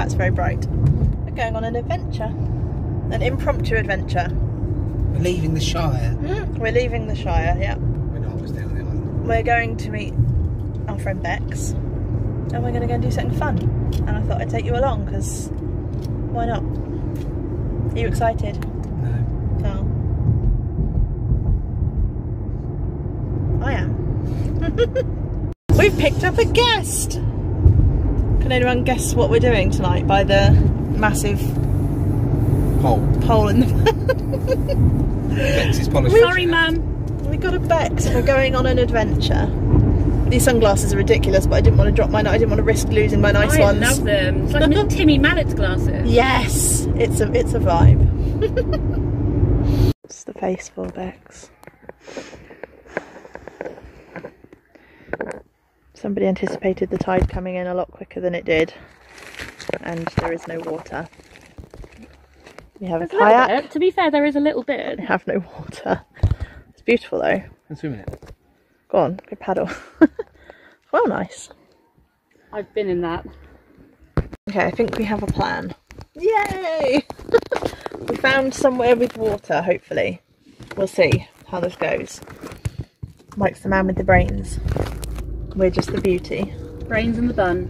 That's very bright. We're going on an adventure. An impromptu adventure. We're leaving the Shire. We're leaving the Shire, yeah. We're not, we're staying on the island. We're going to meet our friend Bex. And we're going to go and do something fun. And I thought I'd take you along, because why not? Are you excited? No. Oh. I am. We've picked up a guest! Can anyone guess what we're doing tonight by the massive hole in the... Bex's polish. Sorry, Mum. We got a Bex and we're going on an adventure. These sunglasses are ridiculous, but I didn't want to drop mine. I didn't want to risk losing my nice ones. I love them. It's like Timmy Mallett's glasses. Yes, it's a vibe. What's the face for, Bex? Somebody anticipated the tide coming in a lot quicker than it did, and there is no water. We have a kayak. To be fair, there is a little bit. We have no water. It's beautiful though. And swim in it. Go on, go paddle. Well, nice. I've been in that. Okay, I think we have a plan. Yay! We found somewhere with water, hopefully. We'll see how this goes. Mike's the man with the brains. We're just the beauty. Brains in the bun.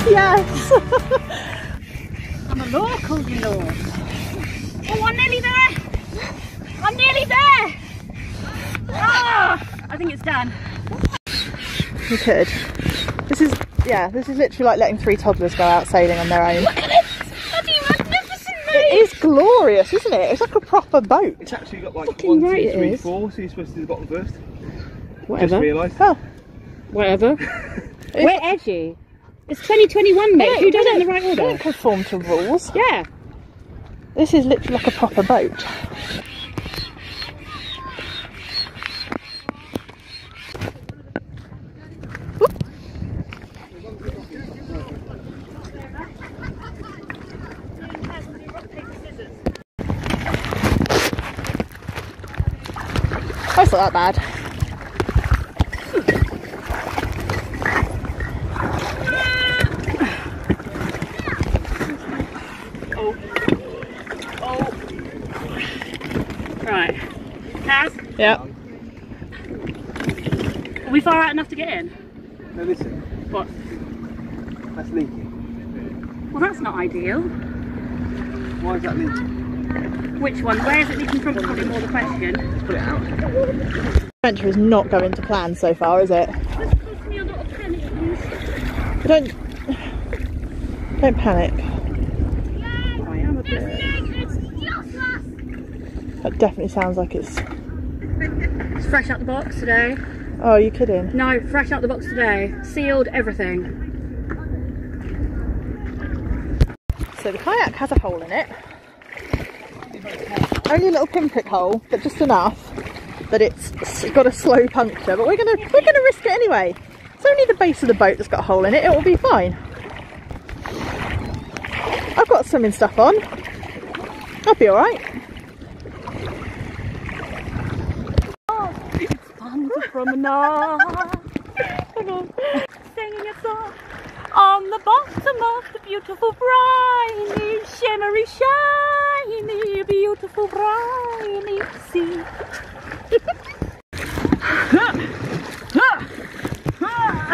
Yes! I'm a local, you know. Oh, I'm nearly there! I'm nearly there! Ah, I think it's done. We could. This is literally like letting 3 toddlers go out sailing on their own. Look at it! Bloody magnificent, mate! It is glorious, isn't it? It's like a proper boat. It's actually got like Fucking 1, 2, right it 3, is. 4, so you're supposed to do the bottom first. Whatever. Just realised. Oh. Whatever. We're edgy. It's 2021, mate. Who does it in the right We don't order? conform to rules. Yeah. This is literally like a proper boat. That's not that bad. Right. Kaz, Yeah. are we far out enough to get in? No, listen, What? that's leaking. Well, that's not ideal. Why is that leaking? Which one? Where is it leaking from? Probably more the question. Let's put it out. Adventure is not going to plan so far, is it? This caused me a lot of panic. Don't panic. I am a bit. That definitely sounds like it's... It's fresh out the box today. Oh, are you kidding? No, fresh out the box today. Sealed everything. So the kayak has a hole in it. Only a little pinprick hole, but just enough that it's got a slow puncture. But we're gonna risk it anyway. It's only the base of the boat that's got a hole in it. It will be fine. I've got swimming stuff on. I'll be all right. It's fun to promenade. Singing a song on the bottom of the beautiful, briny, shimmery, shiny, beautiful, briny sea.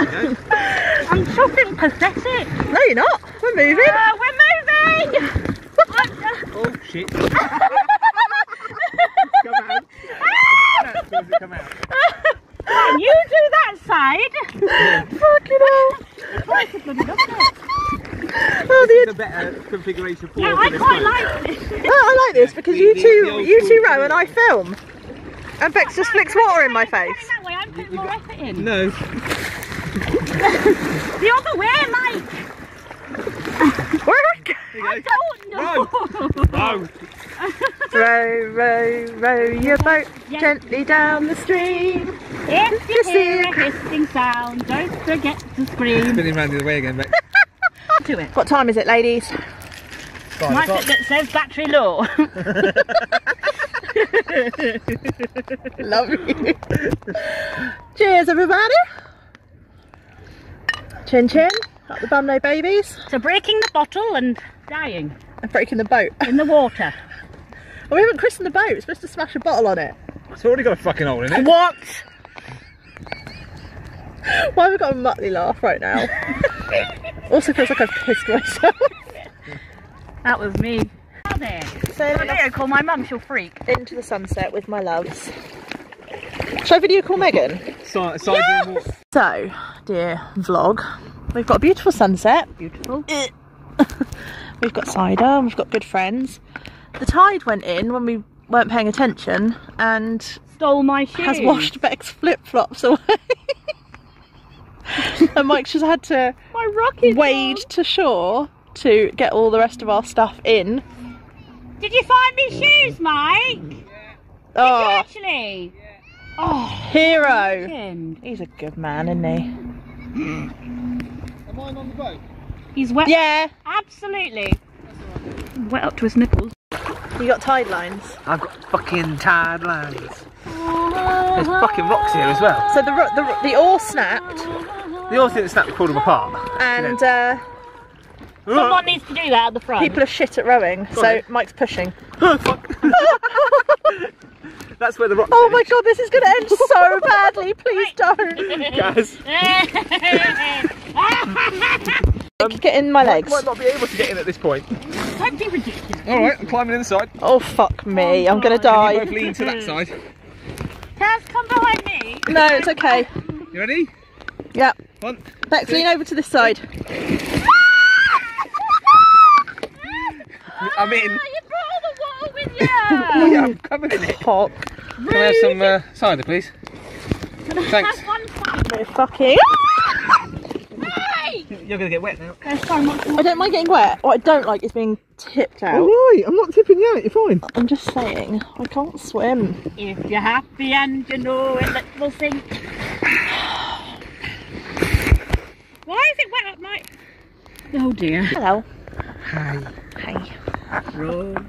I'm fucking pathetic. No, you're not. We're moving. We're moving. Oh shit. Come out. Come out. Can you do that side? Fucking hell. Oh, This is a better configuration for Yeah, I quite like this. Oh, I like this because you two row and I film. And Bex just flicks water in my face. That way, I'm putting more effort in. No. The other way, Mike. Where are we I don't know. Oh. Row, row, row your boat gently down the stream. If you hear a hissing sound, don't forget to scream. Spinning round the other way again, mate. Do it. What time is it, ladies? Nice that says battery low. Love you. Cheers, everybody. Chin chin. Up the bum, no babies. So breaking the bottle and dying And breaking the boat. in the water. Well, we haven't christened the boat. We're supposed to smash a bottle on it. It's already got a fucking hole in it. What? Why have we got a muttly laugh right now? Also feels like I've pissed myself. That was me. Out there. So I better call my mum, she'll freak. into the sunset with my loves. Shall I video call Megan? Side walk. So, dear vlog, we've got a beautiful sunset. Beautiful. We've got cider and we've got good friends. The tide went in when we weren't paying attention and Stole my shoes. has washed Beck's flip-flops away. And Mike's just had to my rocket wade to shore to get all the rest of our stuff in. Did you find me shoes, Mike? Did you Oh, actually? Oh, hero. fucking. He's a good man, isn't he? Am I on the boat? He's wet. Yeah. Absolutely. Wet up to his nipples. You got tide lines. I've got fucking tide lines. There's fucking rocks here as well. So the oar snapped The oar thing that snapped pulled them apart. and Someone needs to do that at the front. people are shit at rowing, so on. Mike's pushing. Fuck. That's where the rocks Oh my god, this is going to end so badly. Please don't. guys. Get in my legs. Might not be able to get in at this point. Don't be ridiculous. Alright, I'm climbing inside. Oh fuck me, I'm going to You die. both lean to that side. Kaz, come behind me. No, it's okay. You ready? Yep. One. Bex, lean over to this side. I'm in. You brought all the water with you. Oh yeah, I'm covered in it. Cock. Can I have some cider, please? Thanks. Have one fun. No fucking. Hey! You're gonna get wet now. There's so much I don't mind getting wet. What I don't like is being tipped out. Alright, I'm not tipping you out, you're fine. I'm just saying, I can't swim. If you're happy and you know it, we'll sing. Why is it wet up, Mike? Oh dear. Hello. Hi. Hey.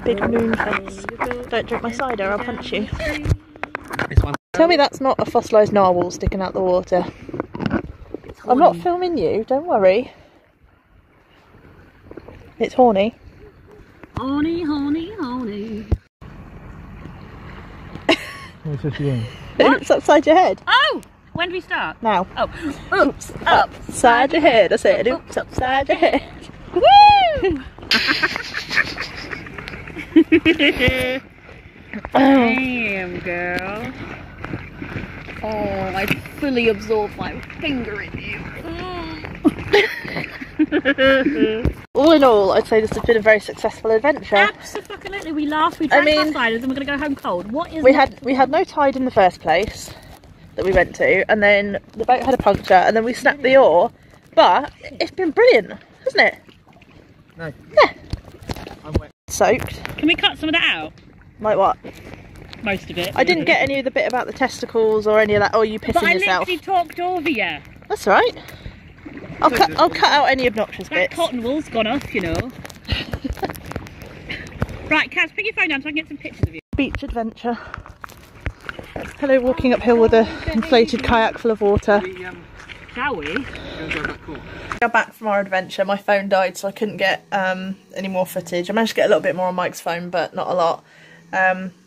Big moon face. Don't drink my cider, I'll punch you. This one. Tell me that's not a fossilised narwhal sticking out the water. I'm not filming you, don't worry. It's horny. Honey, honey, honey. What's this again? Oops, upside your head. Oh! When do we start? Now. Oh. Oops. Upside your head. I said oops, upside your head. Woo! Damn, girl. Oh, I fully absorbed my finger in you. All in all, I'd say this has been a very successful adventure. Absolutely, we laughed, we drank our ciders, and we're going to go home cold. What is We had no tide in the first place that we went to, and then the boat had a puncture, and then we snapped the oar. But it's been brilliant, hasn't it? No. Yeah. I'm wet. Soaked. Can we cut some of that out? Like what? Most of it. I didn't get any of the bit about the testicles or any of that. Oh, you But pissing I yourself. literally talked over you. That's all right. I'll cut out any obnoxious That bits. cotton wool's gone off, you know. Right, Kaz, put your phone down so I can get some pictures of you. Beach adventure. Hello, walking uphill with a inflated kayak full of water. Shall we? Got back from our adventure. My phone died, so I couldn't get any more footage. I managed to get a little bit more on Mike's phone, but not a lot.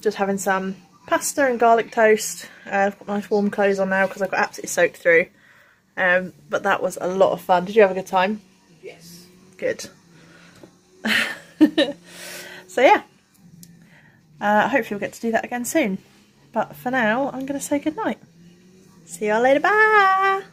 Just having some pasta and garlic toast. I've got nice warm clothes on now because I got absolutely soaked through. But that was a lot of fun. Did you have a good time? Yes. Good. So yeah, hopefully we'll get to do that again soon. But for now, I'm going to say goodnight. See you all later. Bye.